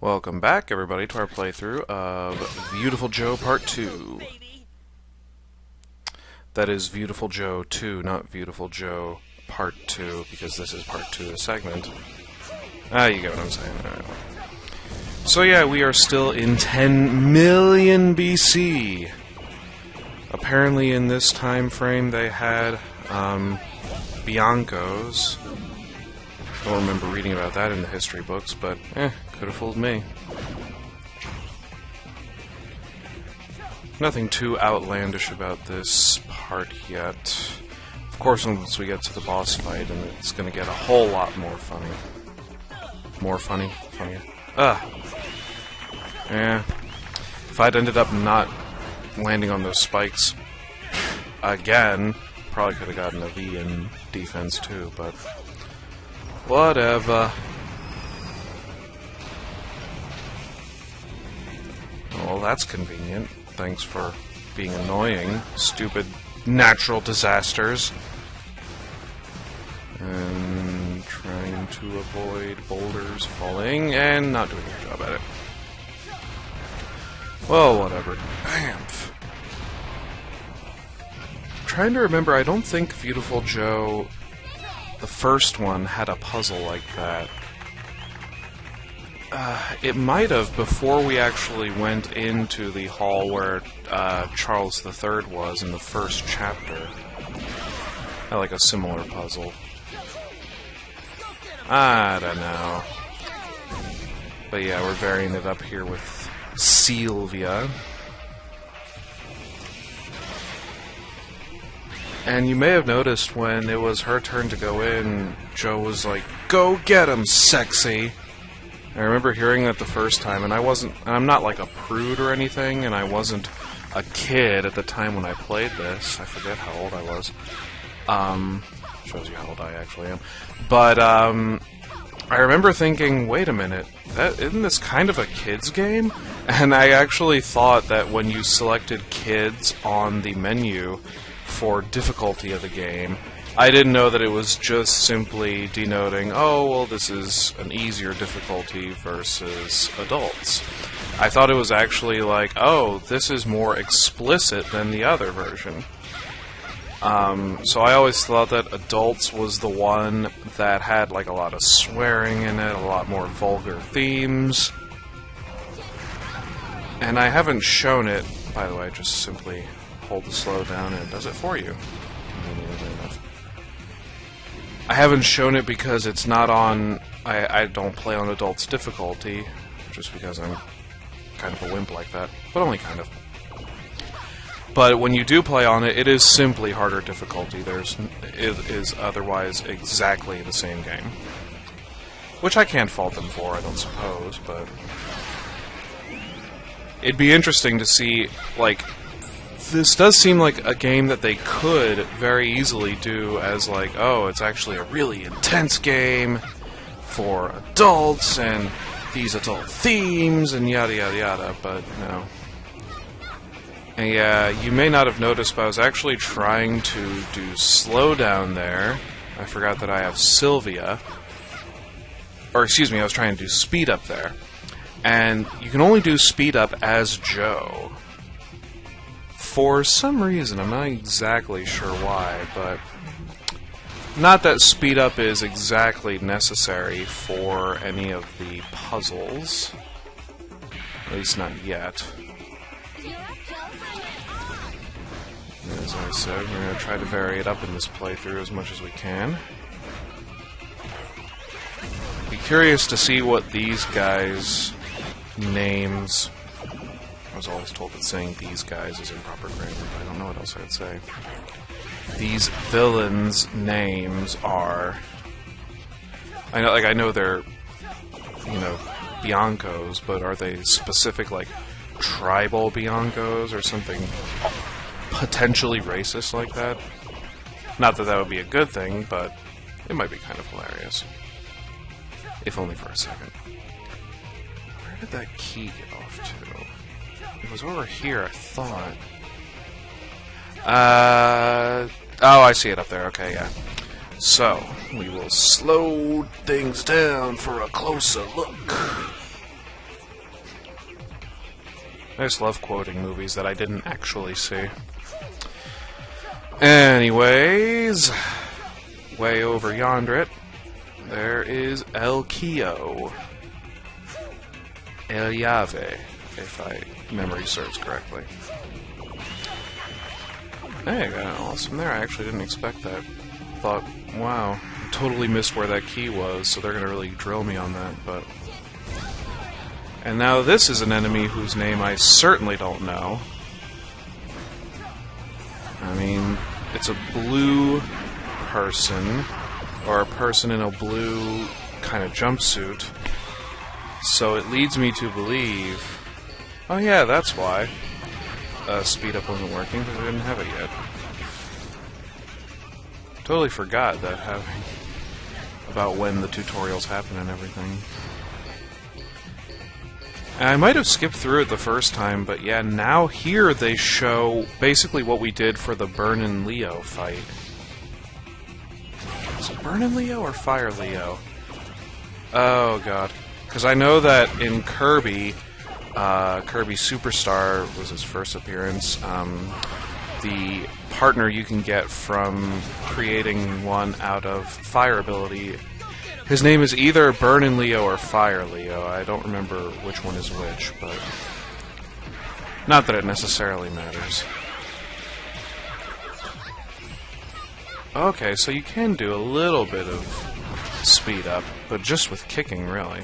Welcome back, everybody, to our playthrough of Viewtiful Joe Part 2. That is Viewtiful Joe 2, not Viewtiful Joe Part 2, because this is Part 2 of the segment. You get what I'm saying. Alright. So yeah, we are still in 10 million BC. Apparently in this time frame they had, Biancos. I don't remember reading about that in the history books, but, could have fooled me. Nothing too outlandish about this part yet. Of course, once we get to the boss fight, and it's gonna get a whole lot more funny. More funny? Funnier. Yeah. If I'd ended up not landing on those spikes again, probably could have gotten a V in defense too, but whatever. Well, that's convenient. Thanks for being annoying, stupid natural disasters. And trying to avoid boulders falling and not doing your job at it. Well, whatever. Bamf. Trying to remember, I don't think Viewtiful Joe, the first one, had a puzzle like that. It might have before we actually went into the hall where Charles III was in the first chapter. I like a similar puzzle. I don't know. But yeah, we're varying it up here with Sylvia. And you may have noticed when it was her turn to go in, Joe was like, "Go get him, sexy!" I remember hearing that the first time, and I'm not like a prude or anything, and I wasn't a kid at the time when I played this. I forget how old I was. Shows you how old I actually am. But, I remember thinking, wait a minute, isn't this kind of a kid's game? And I actually thought that when you selected kids on the menu for difficulty of the game, I didn't know that it was just simply denoting, oh, well, this is an easier difficulty versus adults. I thought it was actually like, oh, this is more explicit than the other version. So I always thought that adults was the one that had like a lot of swearing in it, a lot more vulgar themes. And I haven't shown it, by the way, just simply hold the slow down and it does it for you. Conveniently enough. I haven't shown it because it's not on... I don't play on adults difficulty, just because I'm kind of a wimp like that, but only kind of. But when you do play on it, it is simply harder difficulty. It is otherwise exactly the same game. Which I can't fault them for, I don't suppose, but... It'd be interesting to see, like... This does seem like a game that they could very easily do as like, oh, it's actually a really intense game for adults and these adult themes and yada yada yada, but no. And yeah, you may not have noticed, but I was actually trying to do slow down there. I forgot that I have Sylvia. Or excuse me, I was trying to do speed up there. And you can only do speed up as Joe. For some reason, I'm not exactly sure why, but not that speed up is exactly necessary for any of the puzzles. At least not yet. As I said, we're going to try to vary it up in this playthrough as much as we can. Be curious to see what these guys' names... I was always told that saying these guys is improper grammar, but I don't know what else I'd say. These villains' names are... I know they're, Biancos, but are they specific, like, tribal Biancos or something potentially racist like that? Not that that would be a good thing, but it might be kind of hilarious. If only for a second. Where did that key get off to? It was over here, I thought. Oh, I see it up there. Okay, yeah. So, we will slow things down for a closer look. I just love quoting movies that I didn't actually see. Anyways, way over yonder there is El Kio. El Llave, if I memory serves correctly. Hey, got an awesome there. I actually didn't expect that. Thought, wow, totally missed where that key was, so they're gonna really drill me on that, but... And now this is an enemy whose name I certainly don't know. I mean, it's a blue person, or a person in a blue kind of jumpsuit. So it leads me to believe... Oh yeah, that's why. Speed up wasn't working, because I didn't have it yet. Totally forgot that having... about when the tutorials happen and everything. And I might have skipped through it the first time, but yeah, now here they show basically what we did for the Burn and Leo fight. Is it Burn and Leo or Fire Leo? Oh god. Because I know that in Kirby, Kirby Superstar was his first appearance, the partner you can get from creating one out of fire ability, his name is either Burn and Leo or Fire Leo. I don't remember which one is which, but not that it necessarily matters. Okay, so you can do a little bit of speed up, but just with kicking, really.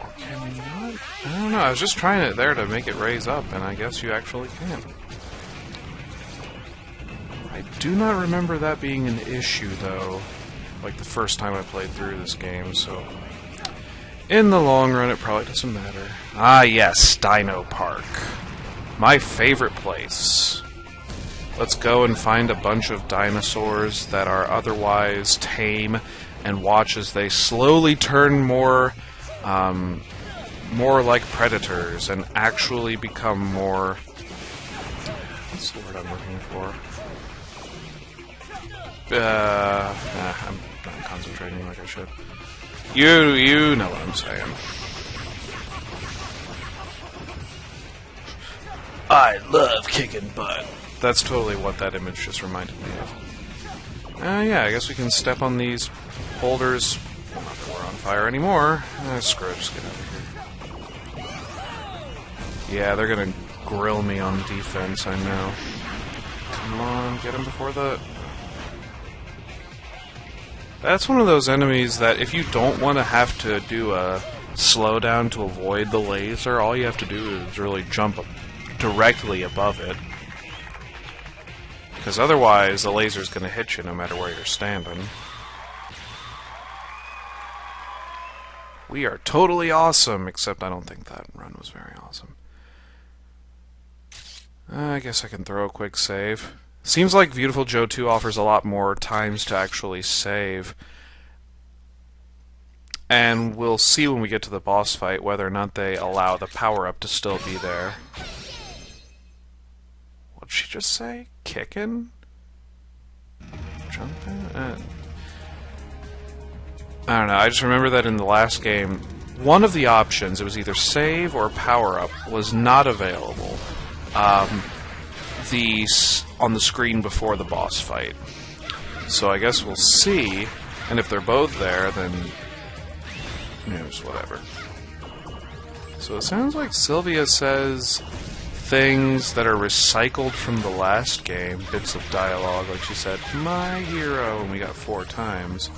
Or can you not? I don't know, I was just trying it there to make it raise up, and I guess you actually can. I do not remember that being an issue, though, like the first time I played through this game, so... In the long run, it probably doesn't matter. Ah, yes, Dino Park. My favorite place. Let's go and find a bunch of dinosaurs that are otherwise tame, and watch as they slowly turn more like predators, and actually become more... What's the word I'm looking for? I'm not concentrating like I should. You know what I'm saying. I love kicking butt. That's totally what that image just reminded me of. Yeah, I guess we can step on these boulders. Well, not that we're on fire anymore. Screw it, just get out of here. Yeah, they're gonna grill me on defense, I know. Come on, get him before the... That's one of those enemies that if you don't want to have to do a slowdown to avoid the laser, all you have to do is really jump directly above it. Because otherwise, the laser's going to hit you no matter where you're standing. We are totally awesome, except I don't think that run was very awesome. I guess I can throw a quick save. Seems like Viewtiful Joe 2 offers a lot more times to actually save. And we'll see when we get to the boss fight whether or not they allow the power-up to still be there. What'd she just say? Kickin'? Jumping? I don't know, I just remember that in the last game, one of the options, it was either save or power-up, was not available. On the screen before the boss fight. So I guess we'll see, and if they're both there, then... you know, just whatever. So it sounds like Sylvia says things that are recycled from the last game, bits of dialogue, like she said, "My hero," and we got 4 times.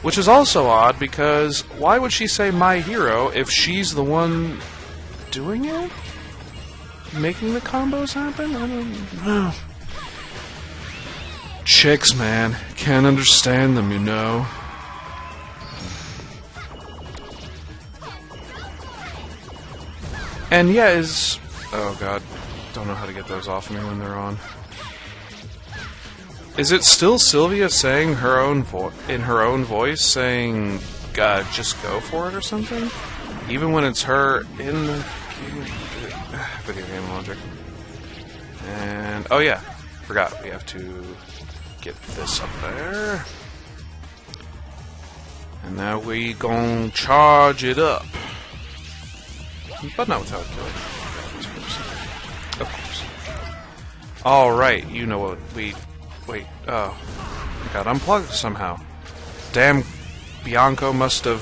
Which is also odd, because why would she say "my hero" if she's the one doing it? Making the combos happen? I don't know. Chicks, man. Can't understand them, you know. And yeah, is... oh god. Don't know how to get those off me when they're on. Is it still Sylvia saying her own in her own voice, saying, God, just go for it or something? Even when it's her in the video game logic. And, oh yeah, forgot, we have to get this up there. And now we gon' charge it up. but not without killing. Of course. Alright, you know what we... Wait, oh. I got unplugged somehow. Damn, Bianco must have...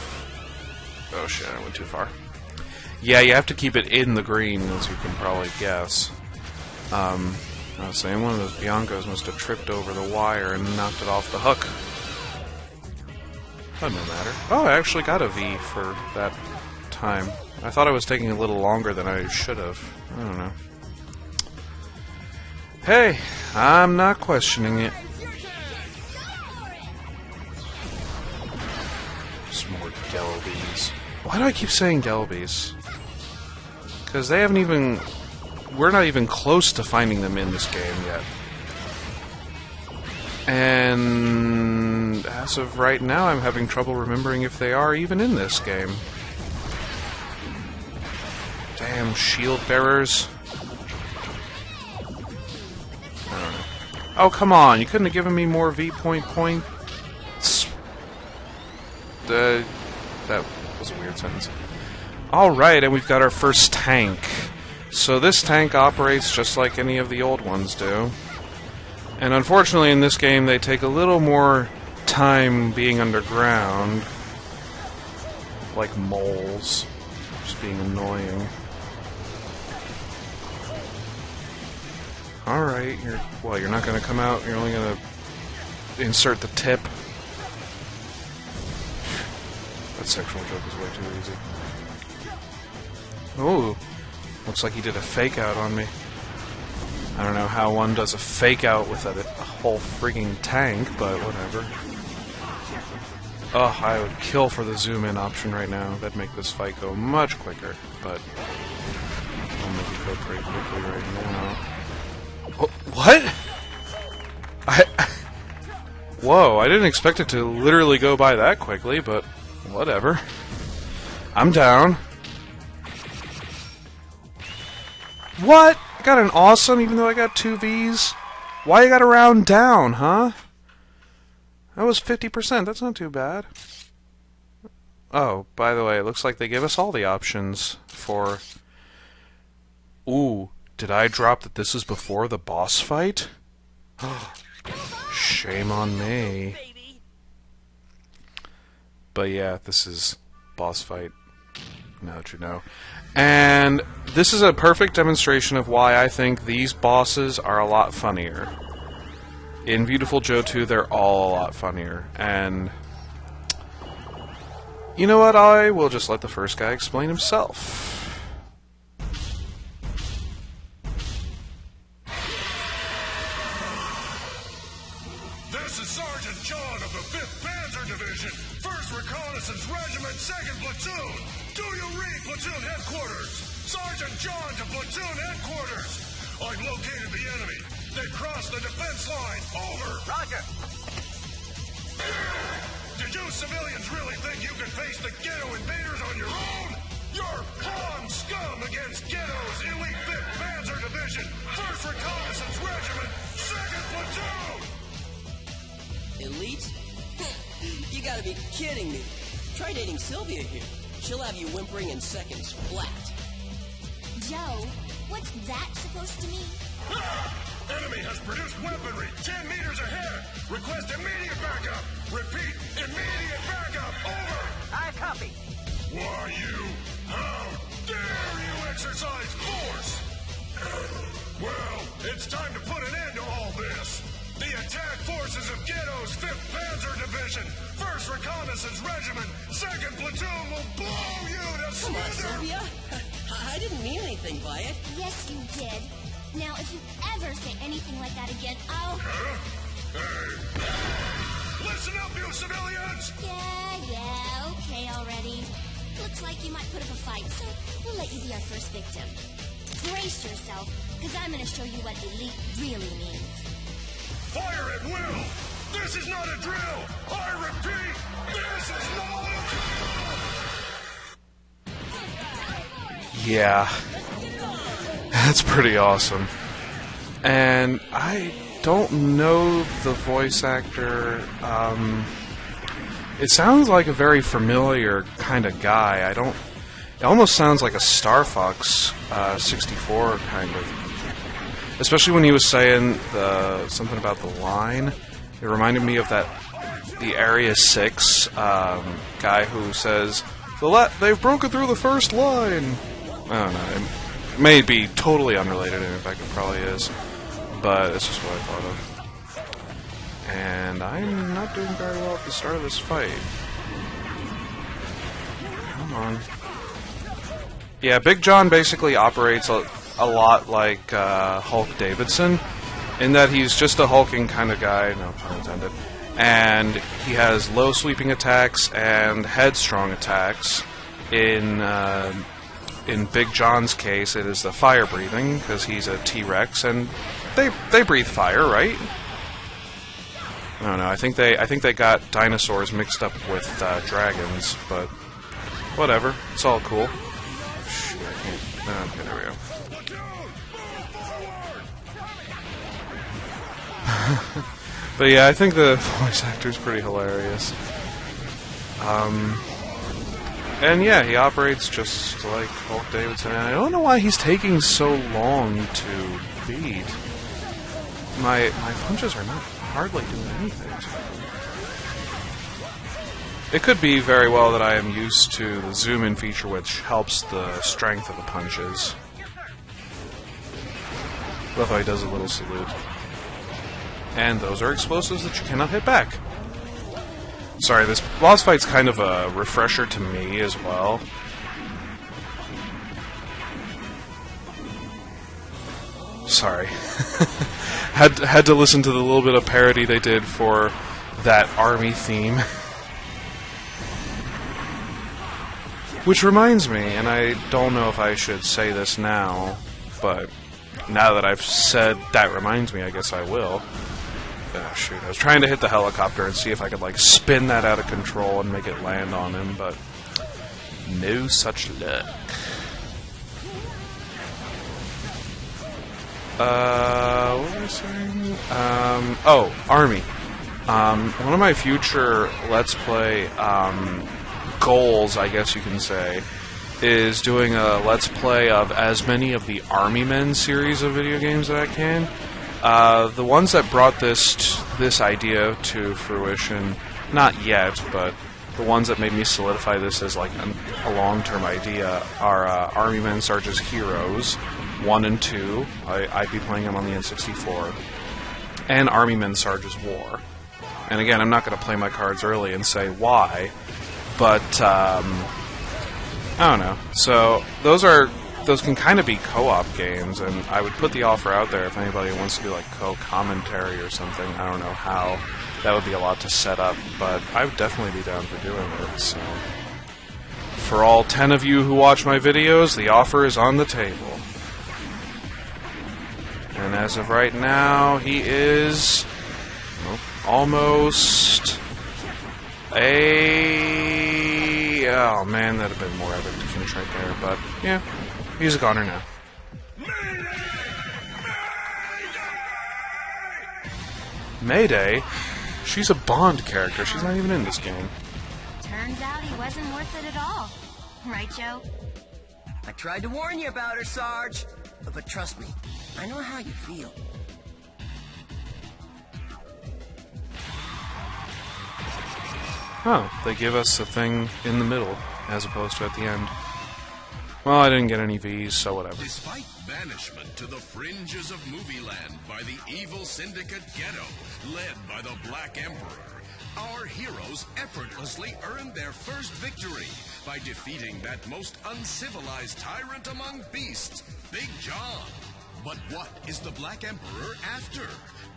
Oh shit, I went too far. Yeah, you have to keep it in the green, as you can probably guess. I was saying, one of those Biancos must have tripped over the wire and knocked it off the hook. But no matter. Oh, I actually got a V for that time. I thought I was taking a little longer than I should have. I don't know. Hey, I'm not questioning it. Some more Gelbies. Why do I keep saying Gelbies? Because they haven't even... We're not even close to finding them in this game yet. And as of right now, I'm having trouble remembering if they are even in this game. Damn shield bearers. I don't know. Oh, come on. You couldn't have given me more points. That was a weird sentence. Alright, and we've got our first tank. So this tank operates just like any of the old ones do. And unfortunately in this game they take a little more time being underground. Like moles. Just being annoying. Alright, you're not gonna come out, you're only gonna insert the tip. That sexual joke is way too easy. Ooh. Looks like he did a fake out on me. I don't know how one does a fake out with a whole freaking tank, but whatever. Oh, I would kill for the zoom in option right now. That'd make this fight go much quicker, but I'll make it go pretty quickly right now. What? Whoa, I didn't expect it to literally go by that quickly, but whatever. I'm down. What? I got an awesome even though I got 2 Vs? Why you got a round down, huh? That was 50%, that's not too bad. Oh, by the way, it looks like they give us all the options for... Ooh, did I drop that this is before the boss fight? Shame on me. But yeah, this is boss fight. Now that you know. And this is a perfect demonstration of why I think these bosses are a lot funnier. In Viewtiful Joe 2, they're all a lot funnier. And you know what? I will just let the first guy explain himself. This is Sergeant John of the 5th Panzer Division, 1st Reconnaissance Regiment, 2nd Platoon. Do you read platoon headquarters? Sergeant John to platoon headquarters. I've located the enemy. They crossed the defense line. Over. Roger. Did you civilians really think you can face the ghetto invaders on your own? You're pawn scum against ghetto's elite 5th Panzer Division, 1st Reconnaissance Regiment, 2nd Platoon. Elite? You gotta be kidding me. Try dating Sylvia here. She'll have you whimpering in seconds flat. Joe, what's that supposed to mean? Enemy has produced weaponry 10 meters ahead. Request immediate backup. Repeat, immediate backup. Over. I copy. Why you? How dare you exercise force? Well, it's time to put an end to all this. The attack forces of Ghetto's 5th Panzer Division, 1st Reconnaissance Regiment, 2nd Platoon will blow you to Come on, smithereens. Sylvia. I didn't mean anything by it. Yes, you did. Now, if you ever say anything like that again, I'll... Hey. Listen up, you civilians! Yeah, okay already. Looks like you might put up a fight, so we'll let you be our first victim. Brace yourself, because I'm going to show you what elite really means. Fire at will! This is not a drill! I repeat, this is not a drill! Yeah. That's pretty awesome. And I don't know the voice actor. It sounds like a very familiar kind of guy. It almost sounds like a Star Fox 64 kind of. Especially when he was saying something about the line. It reminded me of the Area 6 guy who says, they've broken through the first line. I don't know. It may be totally unrelated, and in fact it probably is. But it's just what I thought of. And I'm not doing very well at the start of this fight. Come on. Yeah, Big John basically operates a lot like Hulk Davidson, in that he's just a hulking kind of guy, no pun intended, and he has low sweeping attacks and headstrong attacks. In Big John's case, it is the fire breathing, because he's a T-Rex, and they breathe fire, right? I don't know. I think they got dinosaurs mixed up with dragons, but whatever. It's all cool. Shit, I can't. Okay, there we go. But yeah, I think the voice actor's pretty hilarious. And yeah, he operates just like Hulk Davidson, and I don't know why he's taking so long to beat. My punches are not hardly doing anything. It could be very well that I am used to the zoom-in feature, which helps the strength of the punches. Love how he does a little salute. And those are explosives that you cannot hit back. Sorry, this boss fight's kind of a refresher to me as well. Sorry. had to listen to the little bit of parody they did for that army theme. Which reminds me, and I don't know if I should say this now, but now that I've said that reminds me, I guess I will. Oh, shoot, I was trying to hit the helicopter and see if I could, like, spin that out of control and make it land on him, but no such luck. What was I saying? Oh, Army. One of my future Let's Play, goals, I guess you can say, is doing a Let's Play of as many of the Army Men series of video games that I can. The ones that brought this idea to fruition, not yet, but the ones that made me solidify this as like a long-term idea are Army Men Sarge's Heroes 1 and 2. I'd be playing them on the N64, and Army Men Sarge's War. And again, I'm not going to play my cards early and say why, but I don't know. So those can kind of be co-op games, and I would put the offer out there if anybody wants to do like co-commentary or something. I don't know how. That would be a lot to set up, but I would definitely be down for doing it. So, for all 10 of you who watch my videos, the offer is on the table. And as of right now, he is almost oh man, that'd have been more epic to finish right there, but yeah. He's a goner now. Mayday? She's a Bond character. She's not even in this game. Turns out he wasn't worth it at all. Right, Joe? I tried to warn you about her, Sarge. But trust me, I know how you feel. Oh, they give us a thing in the middle, as opposed to at the end. Well, I didn't get any V's, so whatever. Despite banishment to the fringes of Movieland by the evil syndicate Ghetto, led by the Black Emperor, our heroes effortlessly earned their first victory by defeating that most uncivilized tyrant among beasts, Big John. But what is the Black Emperor after?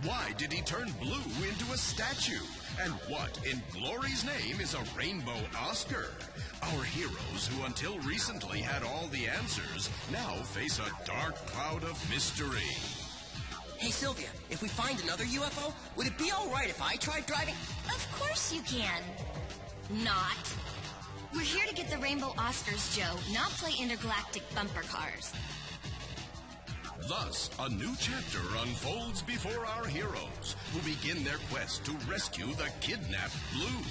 Why did he turn blue into a statue? And what, in glory's name, is a rainbow Oscar? Our heroes, who until recently had all the answers, now face a dark cloud of mystery. Hey, Sylvia, if we find another UFO, would it be all right if I tried driving? Of course you can. Not. We're here to get the Rainbow Oscars, Joe, not play intergalactic bumper cars. Thus, a new chapter unfolds before our heroes, who begin their quest to rescue the kidnapped Blue.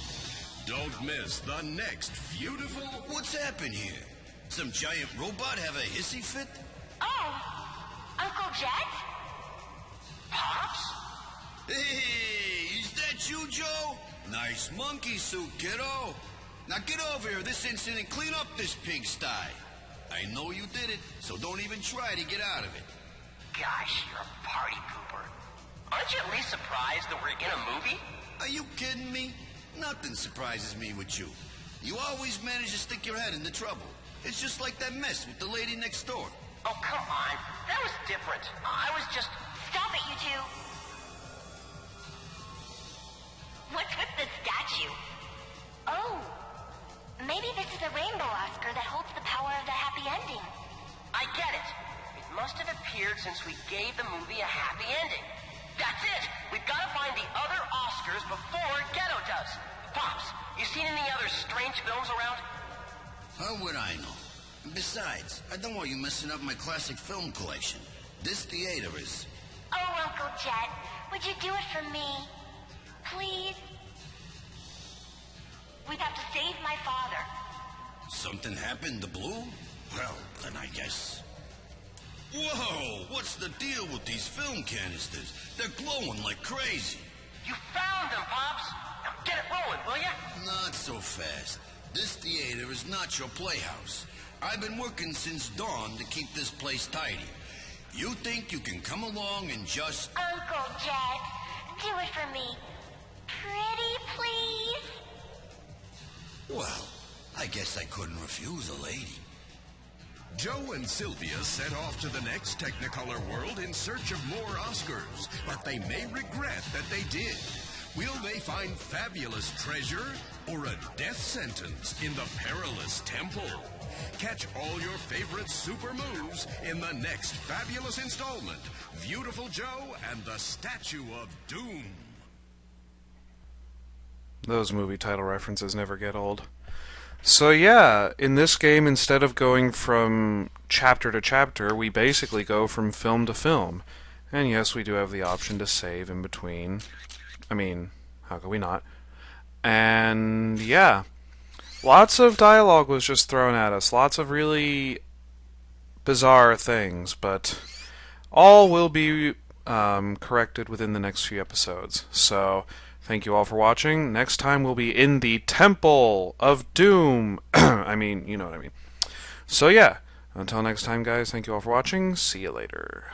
Don't miss the next Viewtiful. What's happened here? Some giant robot have a hissy fit? Oh, Uncle Jet? Pops? Hey, is that you, Joe? Nice monkey suit, kiddo. Now get over here this instant and clean up this pigsty. I know you did it, so don't even try to get out of it. Gosh, you're a party pooper. Aren't you at least surprised that we're in a movie? Are you kidding me? Nothing surprises me with you. You always manage to stick your head into trouble. It's just like that mess with the lady next door. Oh, come on. That was different. I was just... Stop it, you two. What's with the statue? Oh, maybe this is a rainbow Oscar that holds the power of the happy ending. I get it. It must have appeared since we gave the movie a happy ending. That's it! We've got to find the other Oscars before Ghetto does. Pops, you seen any other strange films around? How would I know? Besides, I don't want you messing up my classic film collection. This theater is... Oh, Uncle Jet, would you do it for me? Please? We'd have to save my father. Something happened to Blue? Well, then I guess... Whoa! What's the deal with these film canisters? They're glowing like crazy. You found them, Pops! Now get it rolling, will ya? Not so fast. This theater is not your playhouse. I've been working since dawn to keep this place tidy. You think you can come along and just... Uncle Jet, do it for me. Pretty, please? Well, I guess I couldn't refuse a lady. Joe and Sylvia set off to the next Technicolor world in search of more Oscars, but they may regret that they did. Will they find fabulous treasure or a death sentence in the perilous temple? Catch all your favorite super moves in the next fabulous installment, Viewtiful Joe and the Statue of Doom. Those movie title references never get old. So yeah, in this game, instead of going from chapter to chapter, we basically go from film to film. And yes, we do have the option to save in between. I mean, how could we not? And yeah, lots of dialogue was just thrown at us. Lots of really bizarre things, but all will be corrected within the next few episodes. So... thank you all for watching. Next time we'll be in the Temple of Doom. I mean, you know what I mean. So yeah, until next time, guys, thank you all for watching. See you later.